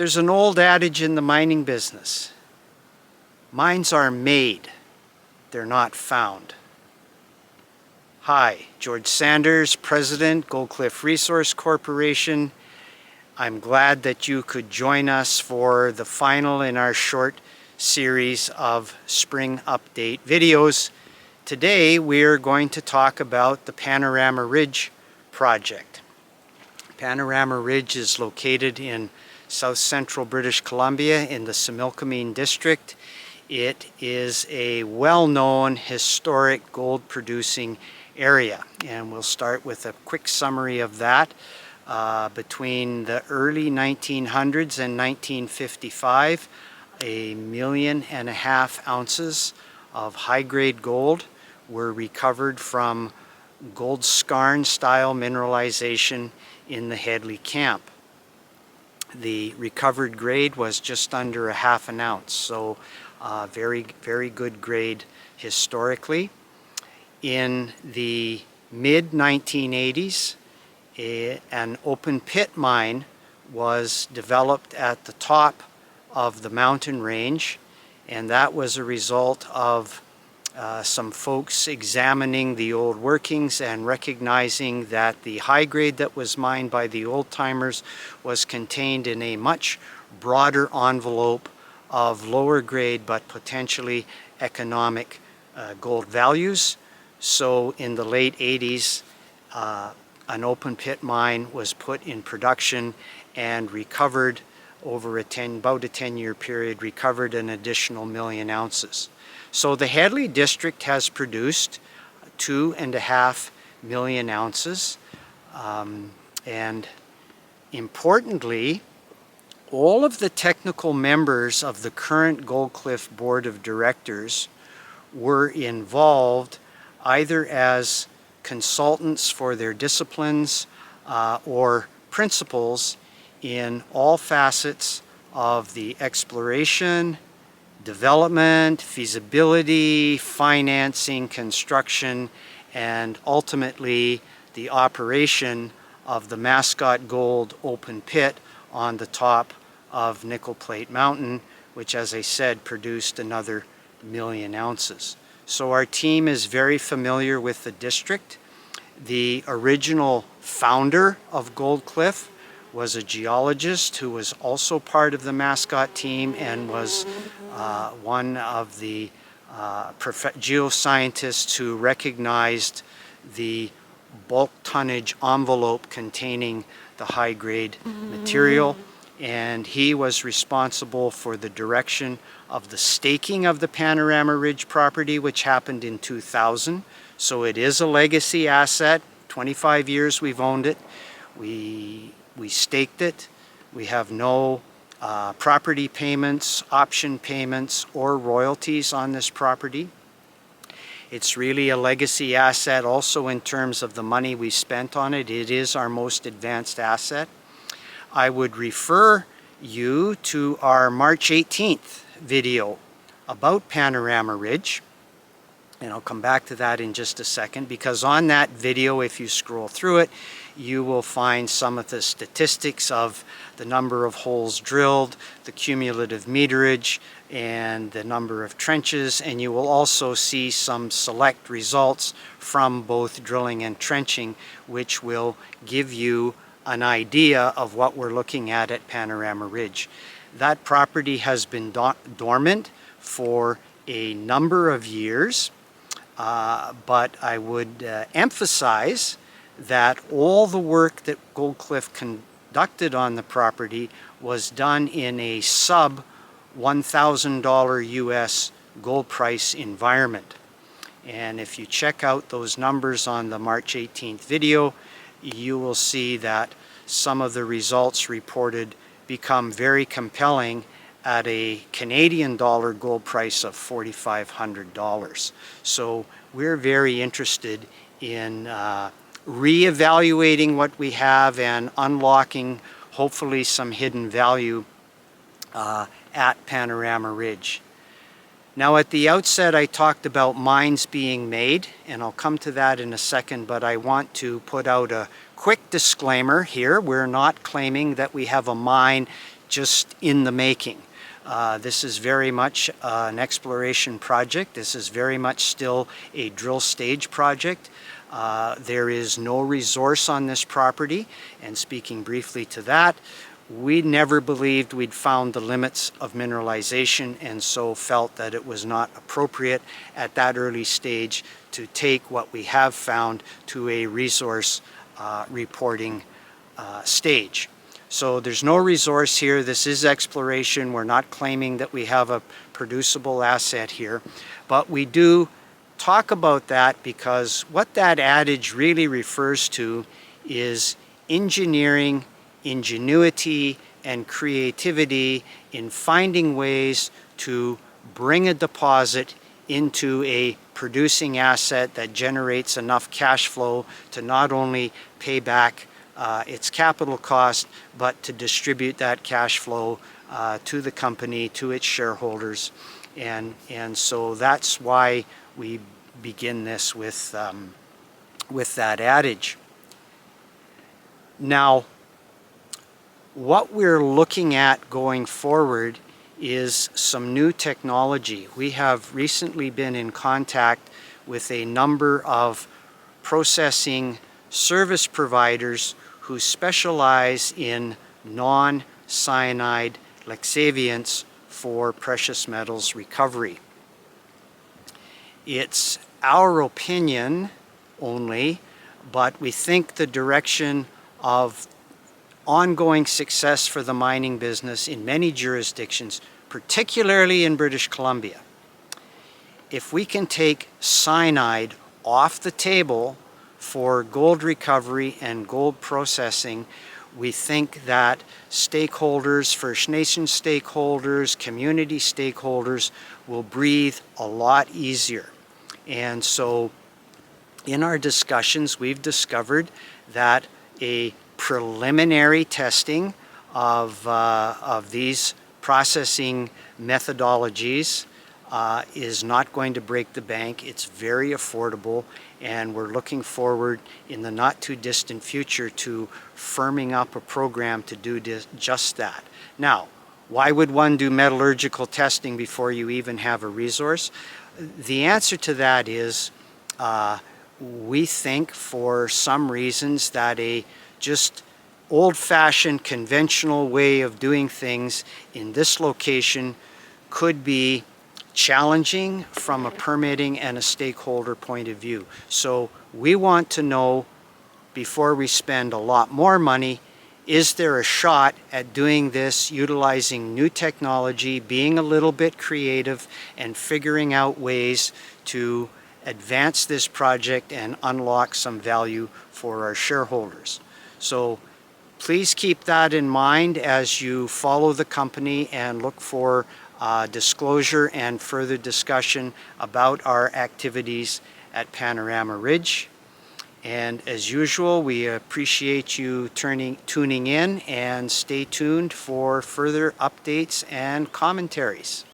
There's an old adage in the mining business. Mines are made, they're not found. Hi, George Sanders, President, Goldcliff Resource Corporation. I'm glad that you could join us for the final in our short series of spring update videos. Today we're going to talk about the Panorama Ridge project. Panorama Ridge is located in south central British Columbia in the Similkameen district. It is a well-known historic gold producing area, and we'll start with a quick summary of that. Between the early 1900s and 1955, 1.5 million ounces of high-grade gold were recovered from gold skarn style mineralization in the Headley camp. The recovered grade was just under 1/2 ounce, so very good grade historically. In the mid-1980s, an open pit mine was developed at the top of the mountain range, and that was a result of some folks examining the old workings and recognizing that the high grade that was mined by the old timers was contained in a much broader envelope of lower grade but potentially economic gold values. So in the late 80s, an open pit mine was put in production and recovered over about a 10-year period, recovered an additional 1 million ounces. So the Headley district has produced 2.5 million ounces, and importantly, all of the technical members of the current Goldcliff Board of Directors were involved either as consultants for their disciplines or principals in all facets of the exploration, development, feasibility, financing, construction, and ultimately the operation of the Mascot Gold open pit on the top of Nickel Plate Mountain, which, as I said, produced another 1 million ounces. So our team is very familiar with the district. The original founder of Goldcliff was a geologist who was also part of the Mascot team and was one of the geoscientists who recognized the bulk tonnage envelope containing the high-grade material, and he was responsible for the direction of the staking of the Panorama Ridge property, which happened in 2000. So it is a legacy asset. 25 years we've owned it. We staked it. We have no property payments, option payments, or royalties on this property. It's really a legacy asset also in terms of the money we spent on it. It is our most advanced asset. I would refer you to our March 18th video about Panorama Ridge, and I'll come back to that in just a second, because on that video, if you scroll through it, you will find some of the statistics of the number of holes drilled, the cumulative meterage, and the number of trenches, and you will also see some select results from both drilling and trenching, which will give you an idea of what we're looking at Panorama Ridge. That property has been dormant for a number of years, but I would emphasize that all the work that Goldcliff conducted on the property was done in a sub $1,000 US gold price environment. And if you check out those numbers on the March 18th video, you will see that some of the results reported become very compelling at a Canadian dollar gold price of $4,500. So we're very interested in re-evaluating what we have and unlocking hopefully some hidden value at Panorama Ridge. Now, at the outset, I talked about mines being made, and I'll come to that in a second, but I want to put out a quick disclaimer here. We're not claiming that we have a mine just in the making. This is very much an exploration project. This is very much still a drill stage project. There is no resource on this property, and speaking briefly to that, we never believed we'd found the limits of mineralization, and so felt that it was not appropriate at that early stage to take what we have found to a resource reporting stage. So there's no resource here. This is exploration. We're not claiming that we have a producible asset here, but we do talk about that because what that adage really refers to is engineering, ingenuity, and creativity in finding ways to bring a deposit into a producing asset that generates enough cash flow to not only pay back its capital cost, but to distribute that cash flow to the company, to its shareholders. And so that's why we begin this with that adage. Now, what we're looking at going forward is some new technology. We have recently been in contact with a number of processing service providers who specialize in non-cyanide lixiviants for precious metals recovery. It's our opinion only, but we think the direction of ongoing success for the mining business in many jurisdictions, particularly in British Columbia. If we can take cyanide off the table for gold recovery and gold processing, we think that stakeholders, First Nation stakeholders, community stakeholders will breathe a lot easier. And so in our discussions, we've discovered that a preliminary testing of these processing methodologies is not going to break the bank. It's very affordable, and we're looking forward in the not too distant future to firming up a program to do just that. Now, why would one do metallurgical testing before you even have a resource? The answer to that is we think for some reasons that a just old-fashioned conventional way of doing things in this location could be challenging from a permitting and a stakeholder point of view. So we want to know, before we spend a lot more money, is there a shot at doing this utilizing new technology, being a little bit creative, and figuring out ways to advance this project and unlock some value for our shareholders. So please keep that in mind as you follow the company and look for disclosure and further discussion about our activities at Panorama Ridge. And as usual, we appreciate you tuning in, and stay tuned for further updates and commentaries.